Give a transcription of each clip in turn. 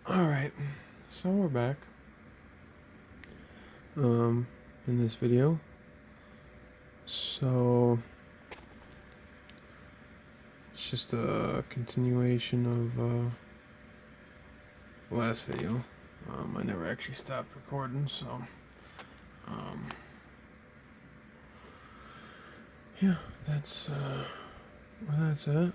Alright, so we're back in this video. So it's just a continuation of last video. I never actually stopped recording, so yeah, that's where that's at.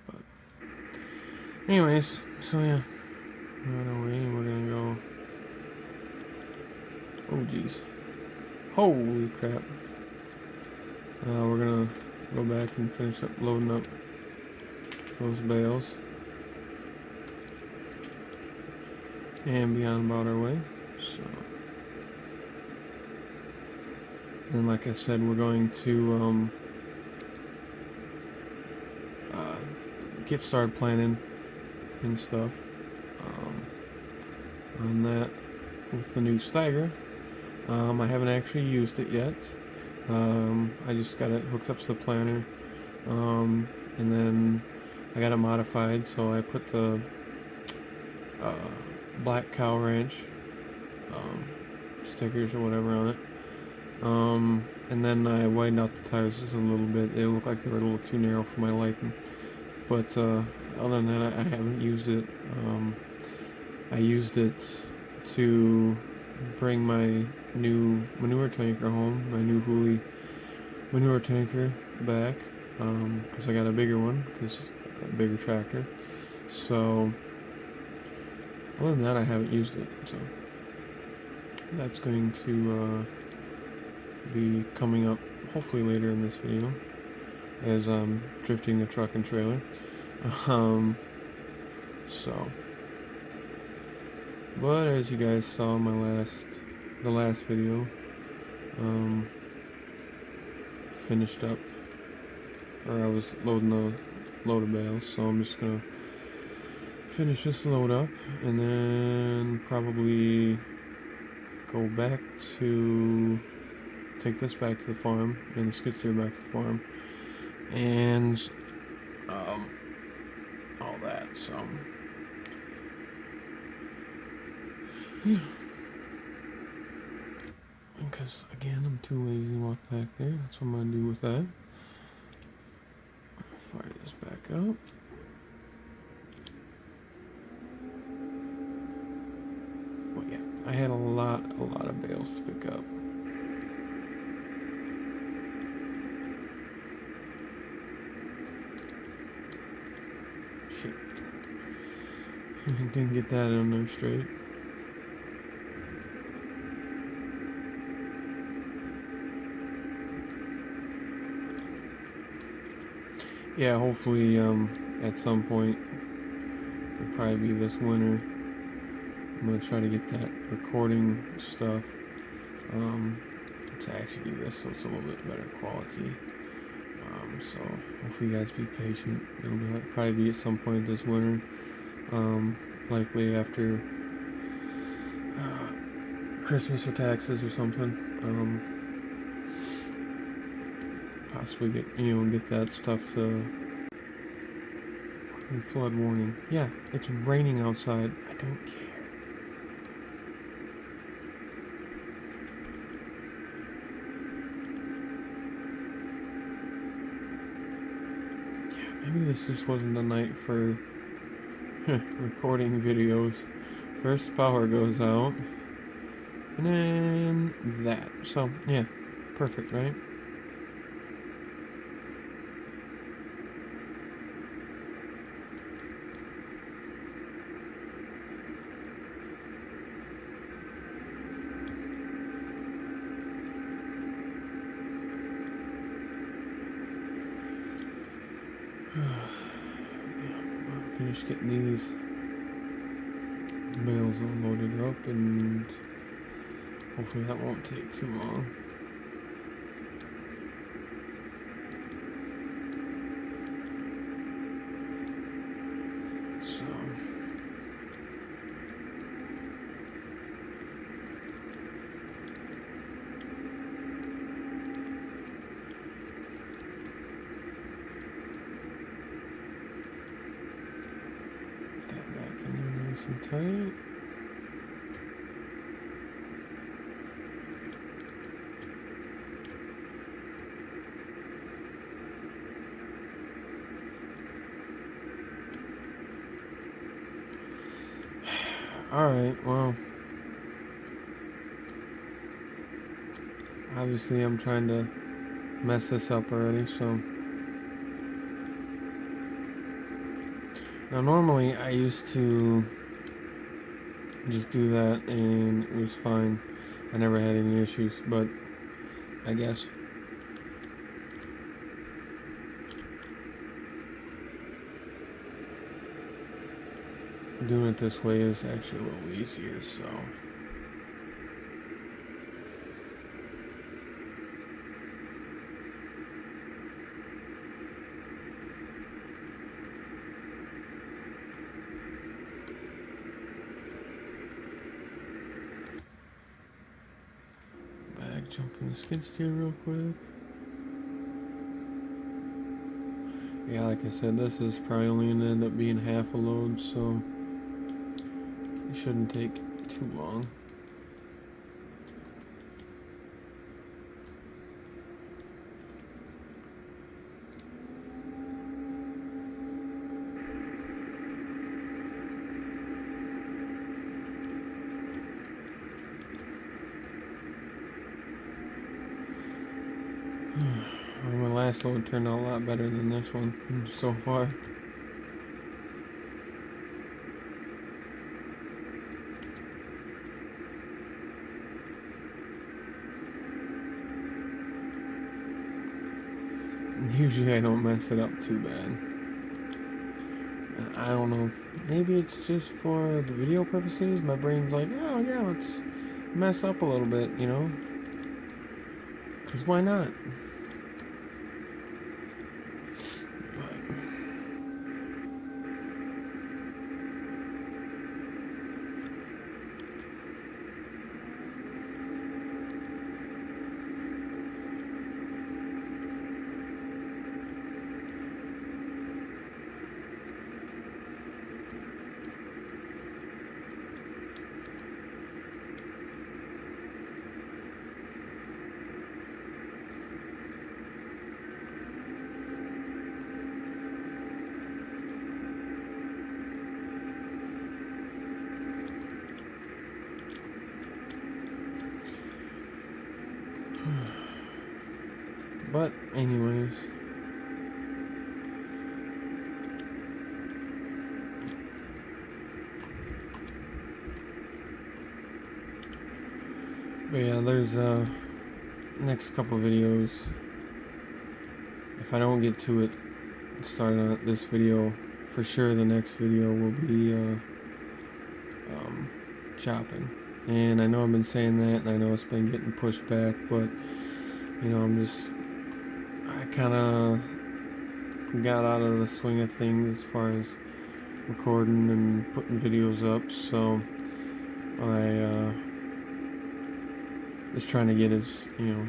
But anyways, so yeah, right away we're gonna go. Oh geez, holy crap! We're gonna go back and finish up loading up those bales and be on about our way. So, and like I said, we're going to get started planning and stuff on that with the new Steiger. I haven't actually used it yet. I just got it hooked up to the planter, and then I got it modified, so I put the black Kow Ranch stickers or whatever on it, and then I widened out the tires just a little bit. They looked like they were a little too narrow for my liking, but other than that, I haven't used it. I used it to bring my new manure tanker home, my new Hooley manure tanker back, because I got a bigger one, because a bigger tractor. So other than that, I haven't used it. So that's going to be coming up hopefully later in this video as I'm drifting the truck and trailer. So, but as you guys saw in the last video, finished up, or I was loading the load of bales, so I'm just gonna finish this load up and then probably go back to take this back to the farm and the skid steer back to the farm and all that. So yeah, because again I'm too lazy to walk back there. That's what I'm gonna do with that. Fire this back up. But yeah, I had a lot of bales to pick up. Shit. Didn't get that on there straight. Yeah, hopefully at some point, it'll probably be this winter, I'm gonna try to get that recording stuff to actually do this so it's a little bit better quality. So hopefully you guys be patient. It'll probably be at some point this winter, likely after Christmas or taxes or something. Possibly get that stuff to flood warning. Yeah, it's raining outside. I don't care. Maybe this just wasn't the night for recording videos. First power goes out, and then that. So, yeah, perfect, right? Finish getting these bales unloaded up, and hopefully that won't take too long. So nice and tight. Alright, well, obviously I'm trying to mess this up already, so. Now normally I used to just do that and it was fine. I never had any issues, but I guess doing it this way is actually a little easier, so. Back jumping the skid steer real quick. Yeah, like I said, this is probably only gonna end up being half a load, so it shouldn't take too long. Well, my last load turned out a lot better than this one so far. Usually I don't mess it up too bad. I don't know. Maybe it's just for the video purposes. My brain's like, oh yeah, let's mess up a little bit, you know? Because why not? But anyways, but yeah, there's next couple videos. If I don't get to it starting on this video, for sure the next video will be chopping. And I know I've been saying that, and I know it's been getting pushed back, but you know, I kind of got out of the swing of things as far as recording and putting videos up, so I just trying to get as, you know,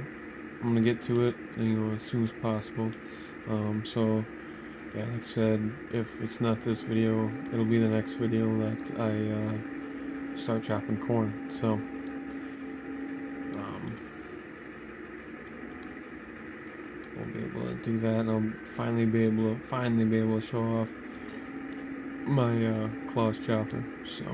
I'm gonna get to it, you know, as soon as possible. So yeah, like I said, if it's not this video, it'll be the next video that I start chopping corn. So we'll be able to do that, and I'll finally be able to show off my claws chopper. So.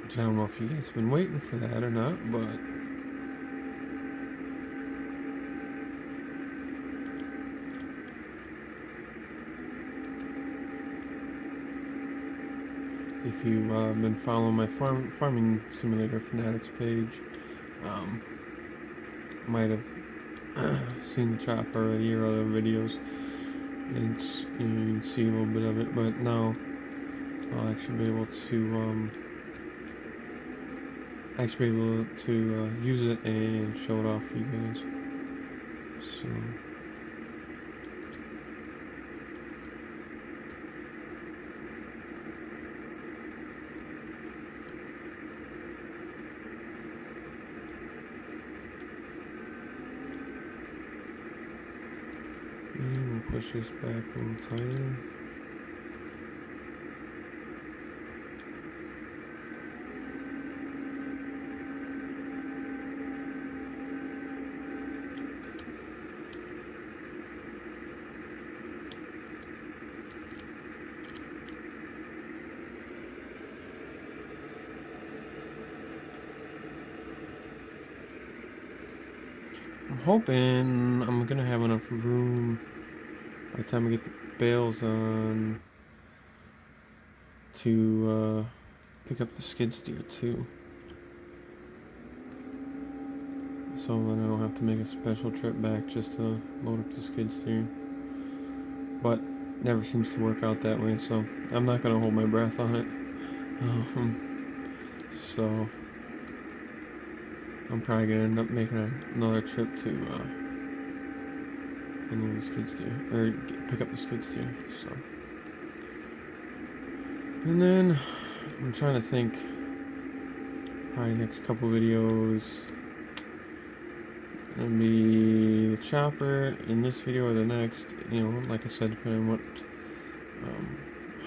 I don't know if you guys have been waiting for that or not, but if you've been following my farming simulator fanatics page, might have seen the chopper already or other videos. It's, you can see a little bit of it, but now I'll actually be able to use it and show it off for you guys. So. And we'll push this back a little tighter. I'm hoping I'm gonna have enough room by the time I get the bales on to pick up the skid steer too. So then I don't have to make a special trip back just to load up the skid steer. But never seems to work out that way, so I'm not gonna hold my breath on it. So I'm probably gonna end up making another trip to unload the skid steer or pick up the skid steer. So, and then I'm trying to think. Probably next couple videos gonna be the chopper in this video or the next. You know, like I said, depending on what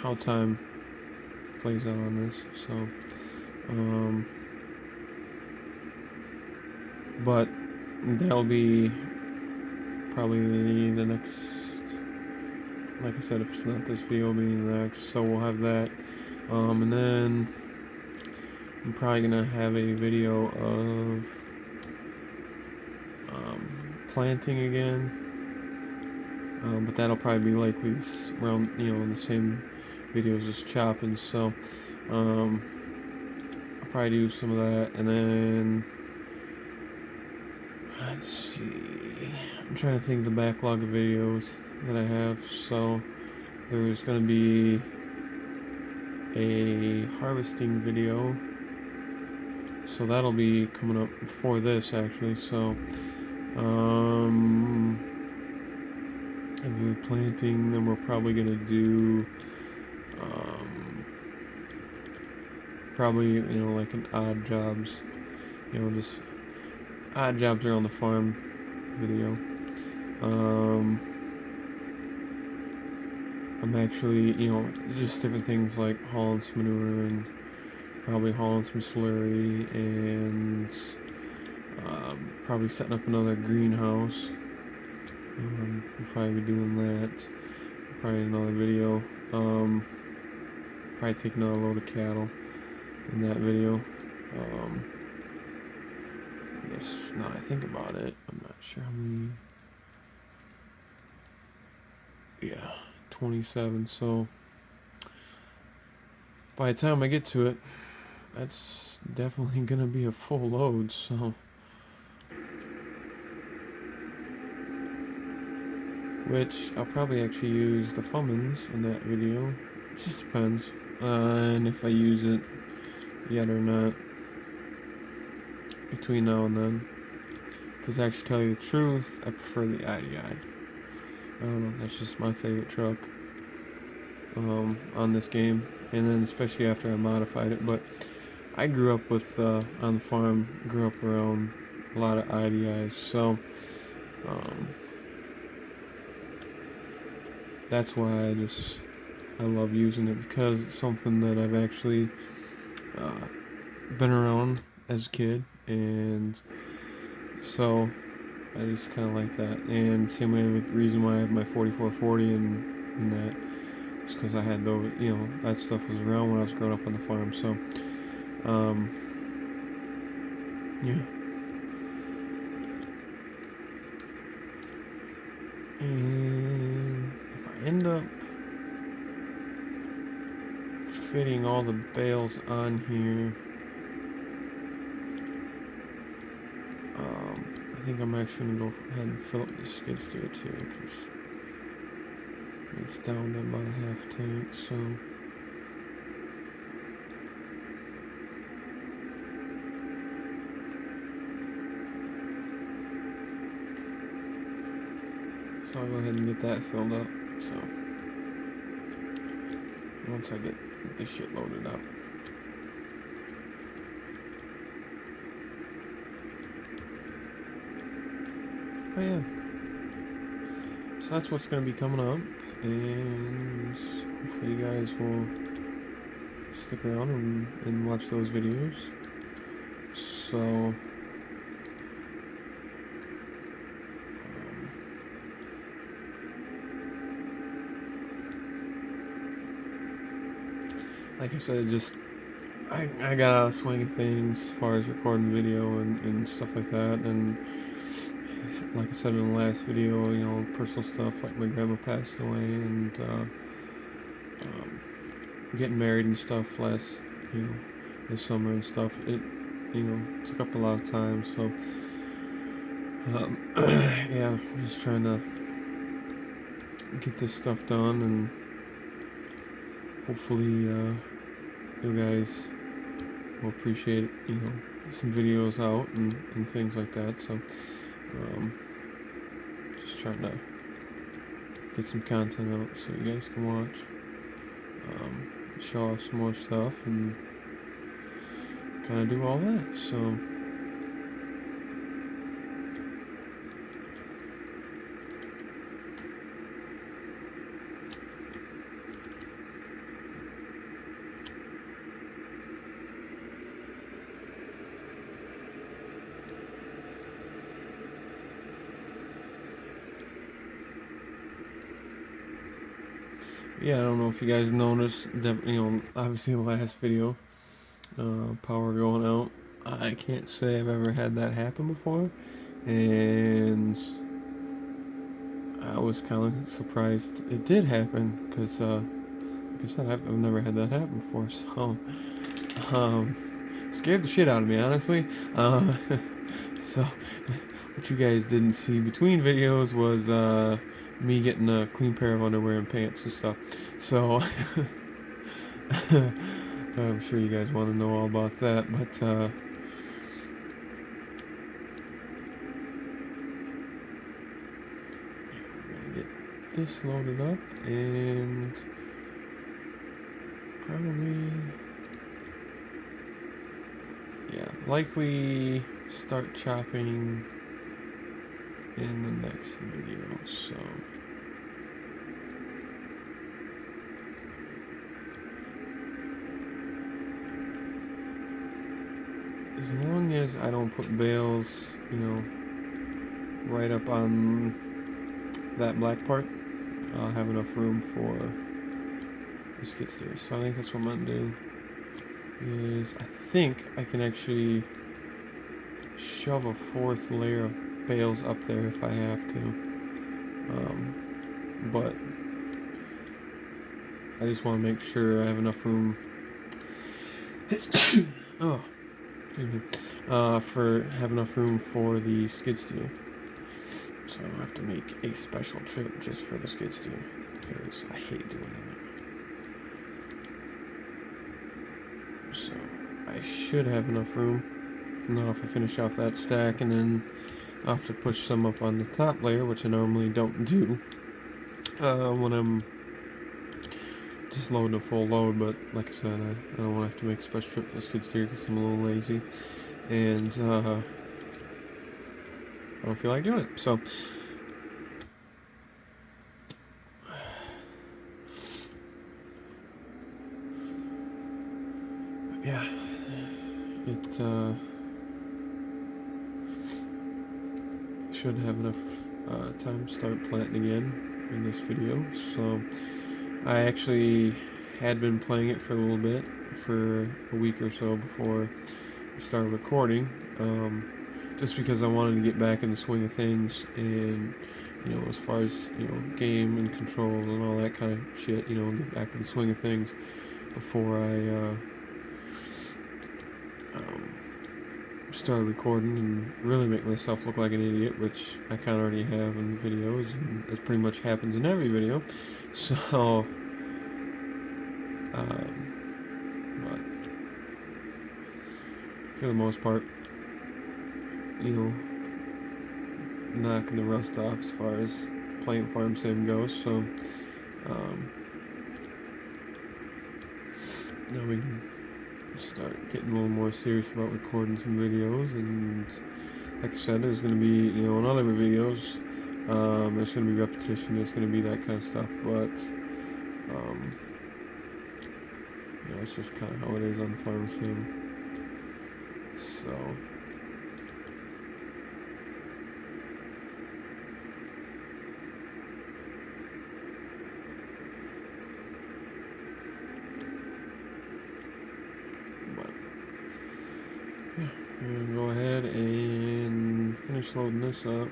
how time plays out on this. So, but that'll be probably the next. Like I said, if it's not this video, it'll be the next. So we'll have that, and then I'm probably gonna have a video of planting again, but that'll probably be likely around, you know, the same videos as chopping. So I'll probably do some of that, and then let's see. I'm trying to think of the backlog of videos that I have. So there's gonna be a harvesting video. So that'll be coming up before this, actually. So, and the planting, then we're probably gonna do, probably, you know, like an odd jobs, you know, just odd jobs around the farm video. I'm actually, you know, just different things like hauling some manure and probably hauling some slurry and probably setting up another greenhouse. We'll probably be doing that. Probably another video. Probably take another load of cattle in that video. I guess now I think about it, I'm not sure how many. Yeah, 27. So by the time I get to it, that's definitely gonna be a full load. So, which I'll probably actually use the Fummins in that video. It just depends on if I use it yet or not between now and then. Because actually, tell you the truth, I prefer the IDI. I don't know, that's just my favorite truck on this game, and then especially after I modified it. But I grew up with on the farm, grew up around a lot of IDIs, so that's why I love using it, because it's something that I've actually been around as a kid, and so I just kind of like that. And same way with the reason why I have my 4440 and that, is because I had those, you know, that stuff was around when I was growing up on the farm. So, yeah. And if I end up fitting all the bales on here, I think I'm actually gonna go ahead and fill up the skid steer too, because it's down to about a half tank. So I'll go ahead and get that filled up. So once I get this shit loaded up. Oh yeah. So that's what's going to be coming up, and hopefully you guys will stick around and watch those videos. So like I said, just I got out of swing of things as far as recording video and stuff like that, and like I said in the last video, you know, personal stuff like my grandma passed away, and getting married and stuff last, you know, this summer and stuff. It, you know, took up a lot of time. So yeah, just trying to get this stuff done, and hopefully you guys will appreciate, you know, some videos out and things like that. So just trying to get some content out so you guys can watch, show off some more stuff, and kind of do all that. So yeah, I don't know if you guys noticed that, you know, obviously the last video, power going out. I can't say I've ever had that happen before, and I was kind of surprised it did happen, because like I said, I've never had that happen before. So scared the shit out of me, honestly. So what you guys didn't see between videos was me getting a clean pair of underwear and pants and stuff. So I'm sure you guys want to know all about that, but we're gonna get this loaded up and probably, yeah, likely start chopping in the next video. So as long as I don't put bales, you know, right up on that black part, I'll have enough room for the skid steer. So I think that's what I'm gonna do. Is I think I can actually shove a fourth layer of bales up there if I have to. But I just want to make sure I have enough room. Oh, for have enough room for the skid steer. So I have to make a special trip just for the skid steer, because I hate doing that. So I should have enough room. Now if I finish off that stack, and then I'll have to push some up on the top layer, which I normally don't do when I'm just loading a full load. But like I said, I don't want to have to make a special trip for the skid steer because I'm a little lazy, and I don't feel like doing it. So yeah, it should have enough time to start planting again in this video. So I actually had been playing it for a little bit, for a week or so before I started recording, just because I wanted to get back in the swing of things, and you know, as far as, you know, game and controls and all that kind of shit, you know, get back in the swing of things before I start recording and really make myself look like an idiot, which I kind of already have in videos, and it pretty much happens in every video. So, but for the most part, you know, knocking the rust off as far as playing farm sim goes. So, now we can start getting a little more serious about recording some videos. And like I said, there's going to be, you know, in other videos, There's going to be repetition, there's going to be that kind of stuff, but it's just kind of how it is on the farm sim. So, but yeah, I'm going to go ahead and finish loading this up.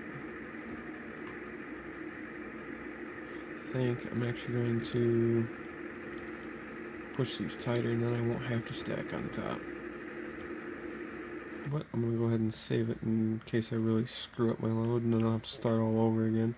I think I'm actually going to push these tighter, and then I won't have to stack on top. But I'm going to go ahead and save it in case I really screw up my load, and then I'll have to start all over again.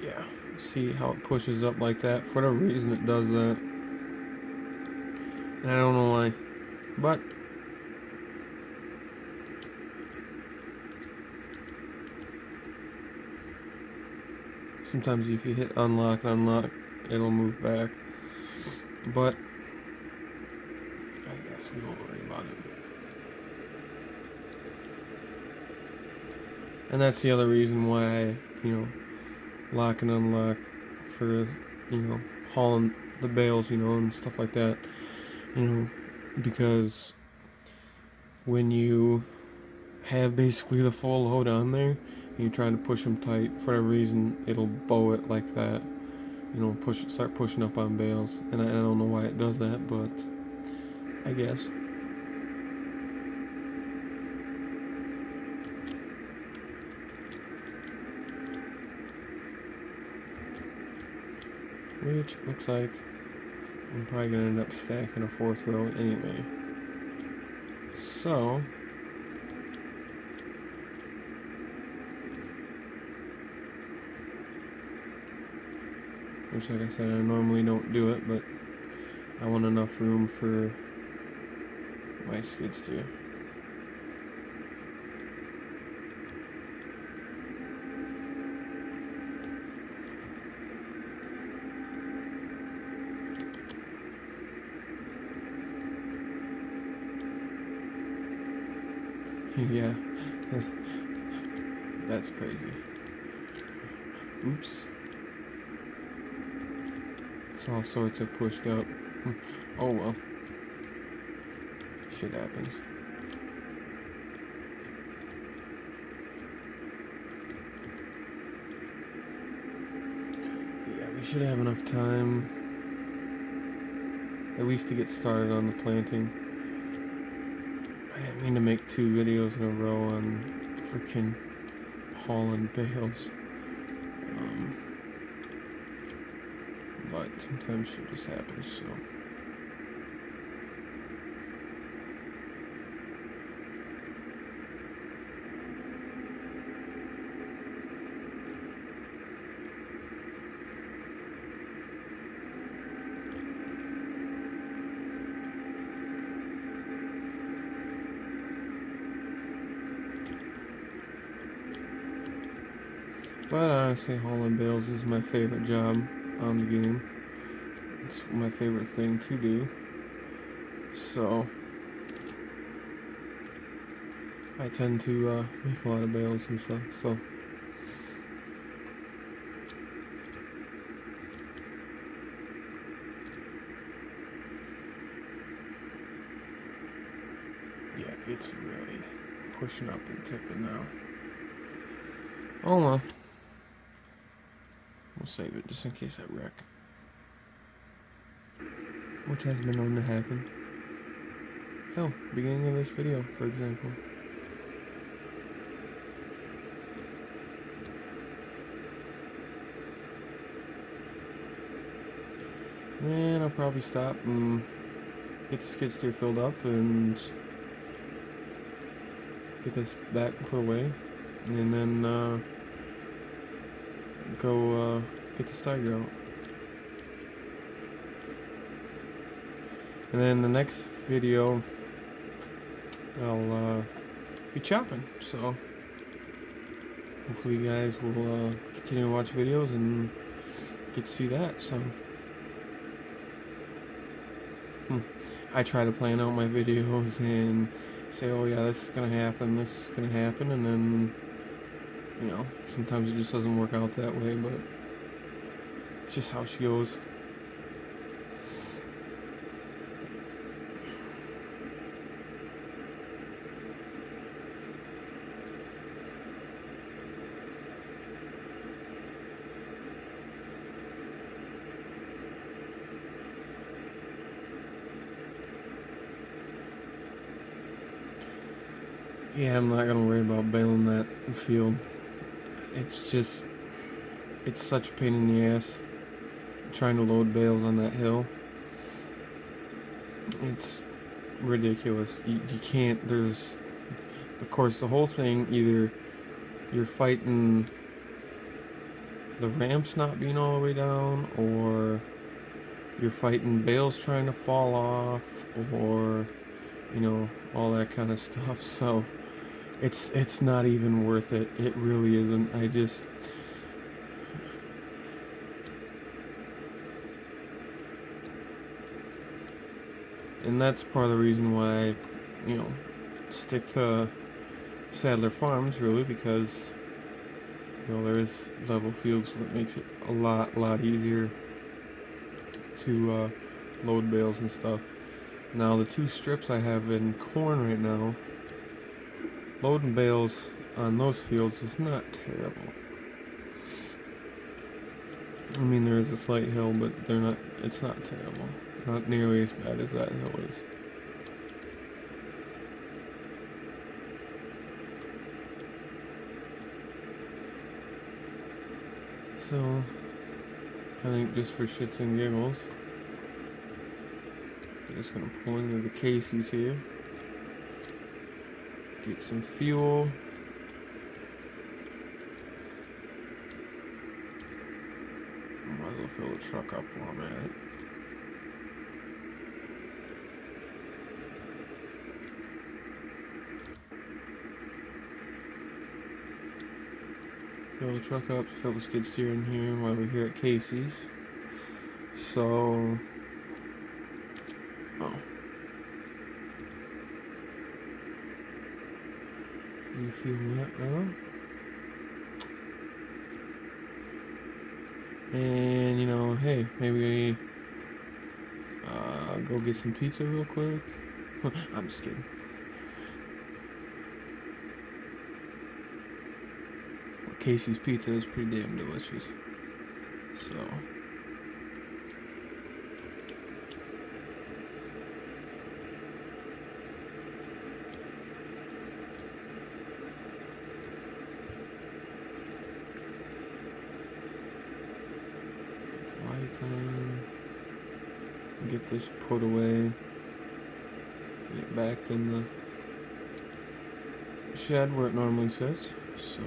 Yeah, see how it pushes up like that? For whatever reason it does that. And I don't know why. But sometimes if you hit unlock and unlock, it'll move back. But I guess we won't worry about it. And that's the other reason why I, lock and unlock for, hauling the bales, and stuff like that. Because when you have basically the full load on there, and you're trying to push them tight, for whatever reason, it'll bow it like that. Start pushing up on bales. And I don't know why it does that, but I guess. Which looks like I'm probably going to end up stacking a fourth row anyway. So, which like I said, I normally don't do it, but I want enough room for my skid steer. Yeah, that's crazy. Oops. It's all sorts of pushed up. Oh well. Shit happens. Yeah, we should have enough time at least to get started on the planting. I didn't mean to make 2 videos in a row on freaking hauling bales. But sometimes shit just happens, so. But honestly, hauling bales is my favorite job on the game. It's my favorite thing to do. So, I tend to make a lot of bales and stuff, so. Yeah, it's really pushing up and tipping now. Oh well. We'll save it just in case I wreck. Which has been known to happen. Hell, beginning of this video, for example. And I'll probably stop and get the skid steer filled up and get this back put away. And then go get the stagger out. And then the next video, I'll be chopping. So hopefully you guys will continue to watch videos and get to see that. So I try to plan out my videos and say, oh yeah, this is gonna happen, this is gonna happen, and then, you know, sometimes it just doesn't work out that way, but it's just how she goes. Yeah, I'm not gonna worry about baling that field. It's just, it's such a pain in the ass trying to load bales on that hill. It's ridiculous. You can't, there's, of course, the whole thing, either you're fighting the ramps not being all the way down, or you're fighting bales trying to fall off, or, you know, all that kind of stuff. So it's not even worth it. It really isn't. And that's part of the reason why I, you know, stick to Sadler Farms, really, because, you know, there is level fields, that makes it a lot easier to load bales and stuff. Now, the two strips I have in corn right now, loading bales on those fields is not terrible. I mean, there is a slight hill, but it's not terrible. Not nearly as bad as that hill is. So, I think just for shits and giggles, I'm just gonna pull into the Casey's here, get some fuel. Might as well fill the truck up while I'm at it. Fill the truck up, fill the skid steer in here while we're here at Casey's. So, refuel that now. And, you know, hey, maybe go get some pizza real quick. I'm just kidding. Casey's pizza is pretty damn delicious. So, lights on. Get this put away. Get back in the shed where it normally sits. So,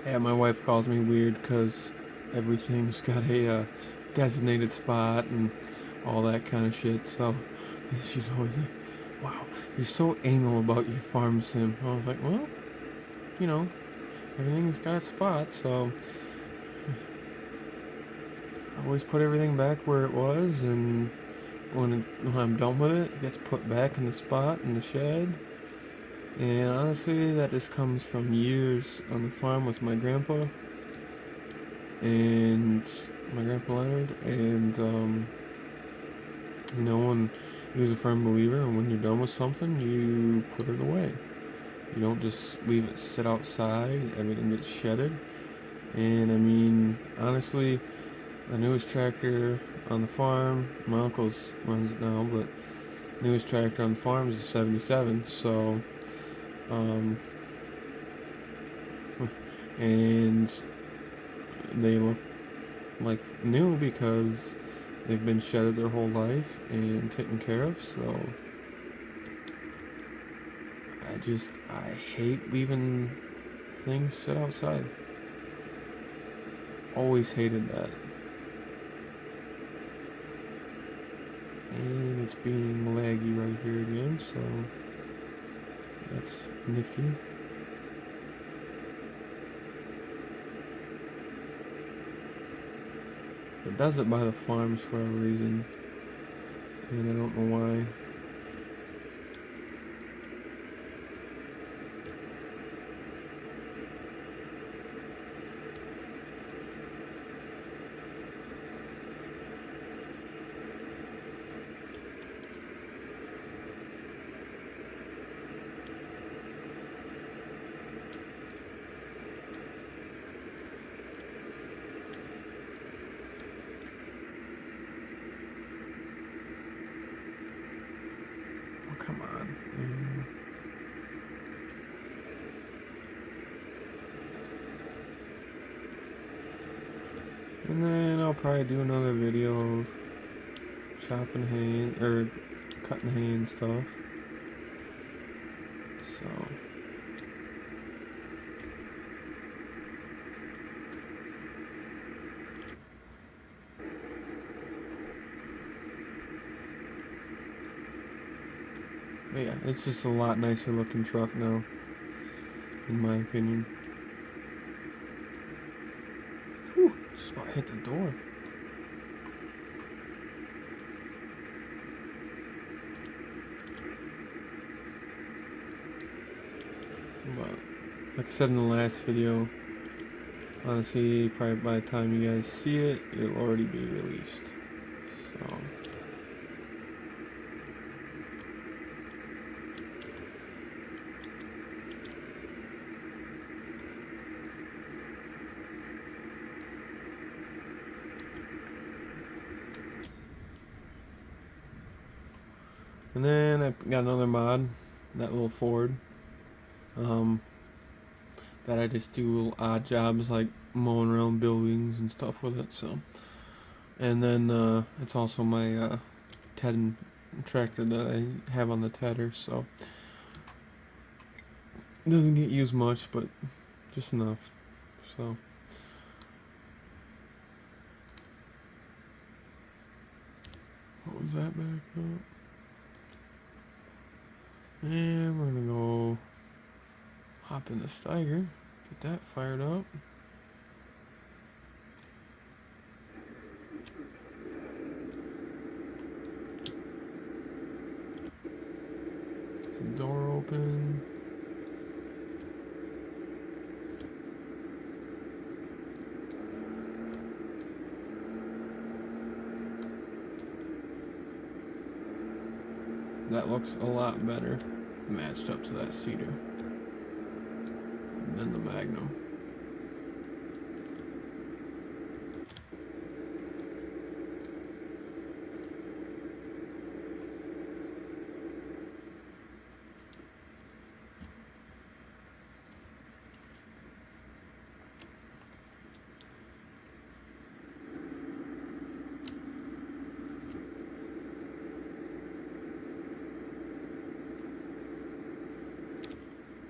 yeah, my wife calls me weird because everything's got a designated spot and all that kind of shit. So she's always like, "Wow, you're so anal about your farm sim." I was like, "Well, you know, everything's got a spot, so I always put everything back where it was, and when I'm done with it, it gets put back in the spot in the shed." And honestly, that just comes from years on the farm with my grandpa and my grandpa Leonard, and you know, when he was a firm believer, and when you're done with something, you put it away. You don't just leave it sit outside. Everything gets shedded. And I mean, honestly, the newest tractor on the farm, my uncle's runs it now, but the newest tractor on the farm is a 77, so and they look like new because they've been shedded their whole life and taken care of. So I hate leaving things sit outside. Always hated that. And it's being laggy right here again, so that's nifty. It does it by the farms for a reason, and I don't know why. Oh, come on. And then I'll probably do another video of chopping hay, or cutting hay and stuff. So. But yeah, it's just a lot nicer looking truck now, in my opinion. Whew, just about hit the door. But like I said in the last video, honestly, probably by the time you guys see it, it'll already be released. So. And then I got another mod, that little Ford, that I just do little odd jobs like mowing around buildings and stuff with it. So, and then it's also my Ted tractor that I have on the tedder. So it doesn't get used much, but just enough. So. What was that back up? And we're gonna go hop in the Steiger, get that fired up. Get the door open. That looks a lot better matched up to that cedar than the Magnum.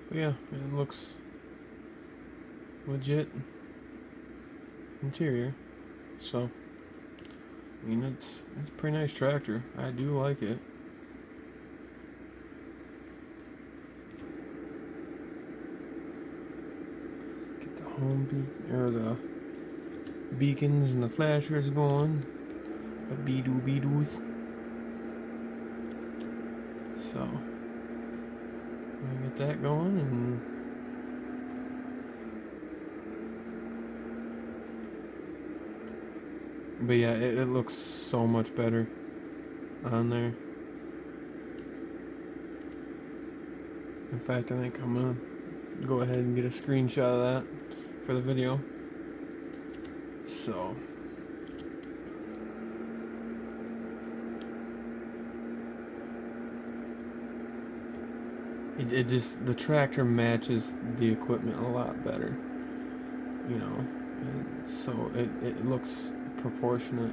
But yeah, it looks legit interior. So, I mean, it's a pretty nice tractor. I do like it. Get the the beacons and the flashers going. The be-doos. So, I'm gonna get that going and but yeah, it looks so much better on there. In fact, I think I'm gonna go ahead and get a screenshot of that for the video. So, it just, the tractor matches the equipment a lot better, you know, and so it looks proportionate.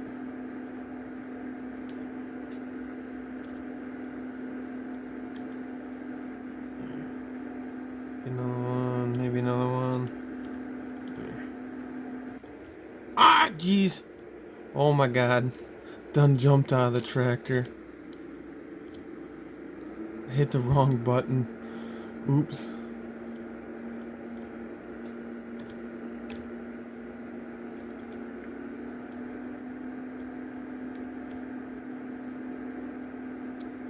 Another one, maybe another one. There. Ah, jeez! Oh my god. Done jumped out of the tractor. hit the wrong button. Oops.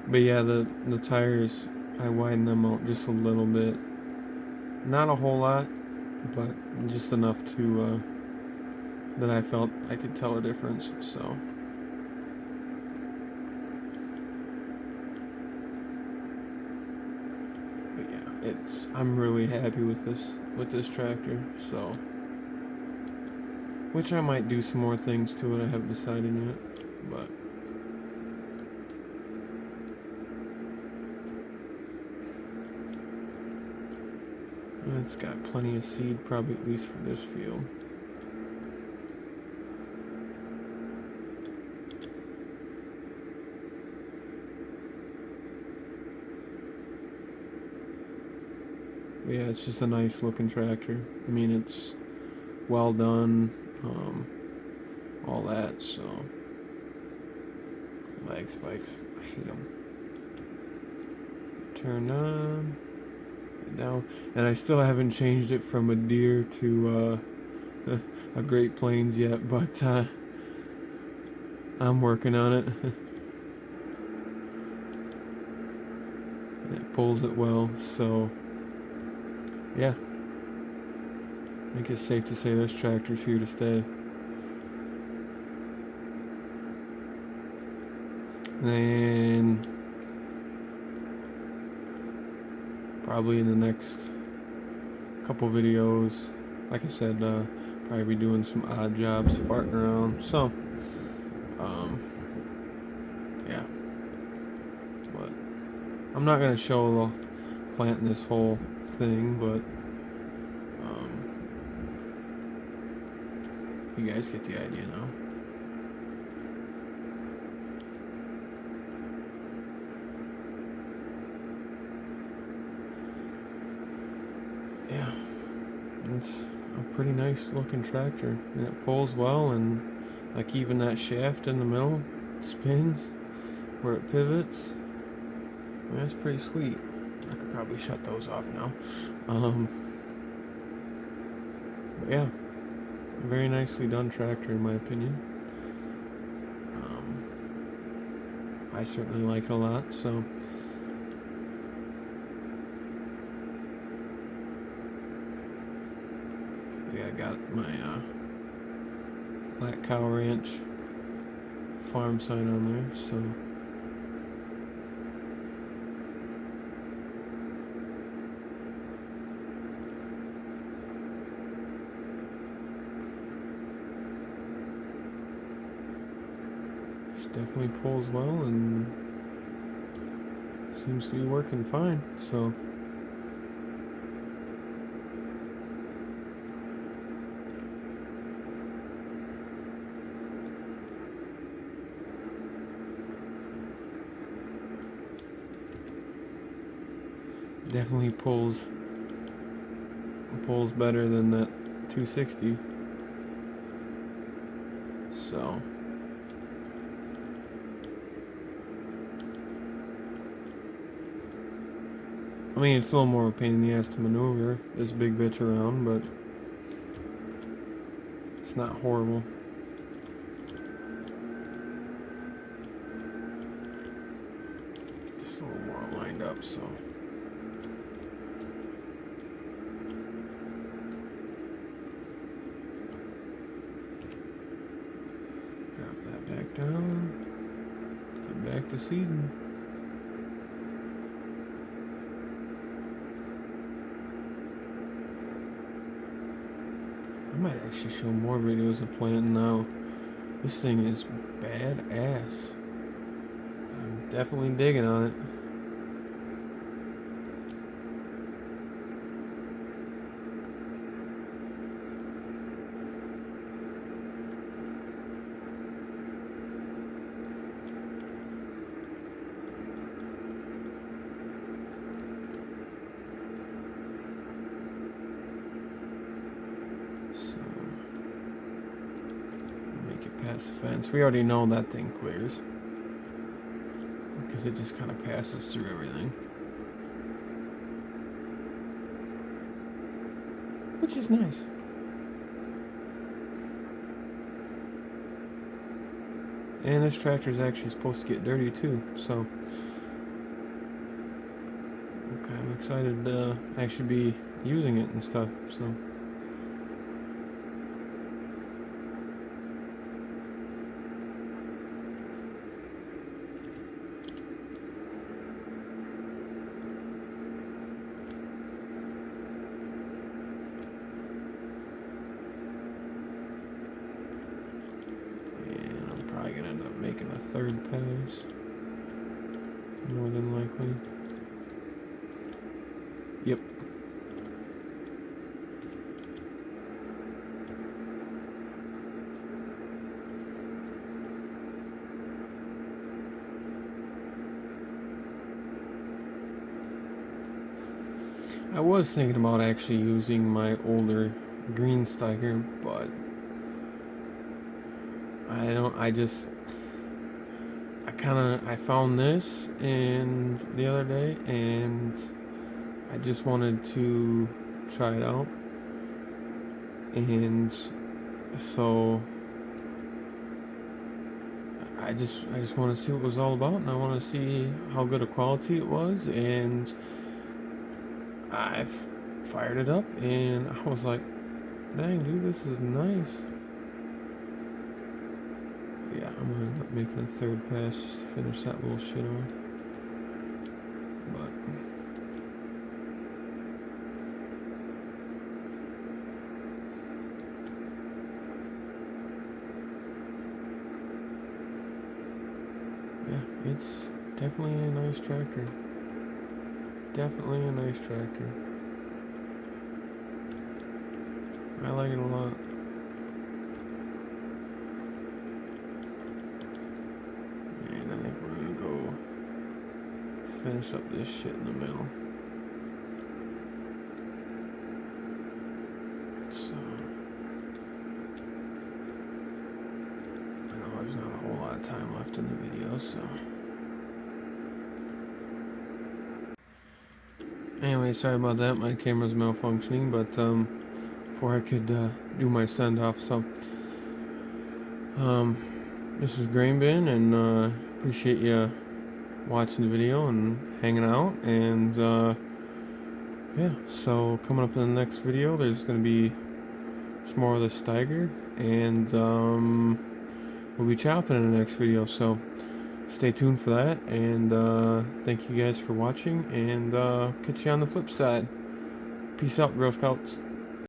But yeah, the tires, I widened them out just a little bit. Not a whole lot, but just enough to that I felt I could tell a difference. So. But yeah, I'm really happy with this tractor. So. Which I might do some more things to it. I haven't decided yet, but. It's got plenty of seed, probably at least for this field. But yeah, it's just a nice looking tractor. I mean, it's well done, all that, so. Lag spikes, I hate them. Turn on. Down, and I still haven't changed it from a Deere to a Great Plains yet, but I'm working on it. It pulls it well, so yeah, I think it's safe to say this tractor's here to stay. And probably in the next couple videos, like I said, probably be doing some odd jobs, farting around. So, yeah. But I'm not gonna show the planting this whole thing, but you guys get the idea now. Yeah, it's a pretty nice looking tractor, and it pulls well, and like even that shaft in the middle spins where it pivots. I mean, that's pretty sweet. I could probably shut those off now. But yeah, very nicely done tractor in my opinion. I certainly like it a lot, so. Yeah, I got my black Kow Ranch farm sign on there, so. This definitely pulls well and seems to be working fine, so. Definitely pulls better than that 260. So I mean, it's a little more of a pain in the ass to maneuver this big bitch around, but it's not horrible. Just a little more lined up, so. Drop that back down. Get back to seeding. I might actually show more videos of planting now. This thing is badass. I'm definitely digging on it. Past the fence. We already know that thing clears because it just kind of passes through everything. which is nice. And this tractor is actually supposed to get dirty too, so I'm excited to actually be using it and stuff. So. Making a third pass, more than likely. Yep. I was thinking about actually using my older green Steiger, but I found this the other day, and I just wanted to try it out, and so I just want to see what it was all about, and I want to see how good a quality it was, and I fired it up, and I was like, dang, dude, this is nice. Yeah, I'm gonna end up making a third pass just to finish that little shit on. But yeah, it's definitely a nice tractor. Definitely a nice tractor. I like it a lot. And I think we're gonna go finish up this shit in the middle. So I know there's not a whole lot of time left in the video, so anyway, sorry about that. My camera's malfunctioning, but before I could do my send off, so this is GrainBin, and appreciate you watching the video and hanging out, and yeah, so coming up in the next video there's going to be some more of the Steiger, and we'll be chopping in the next video, so stay tuned for that, and thank you guys for watching, and catch you on the flip side. Peace out, Girl Scouts.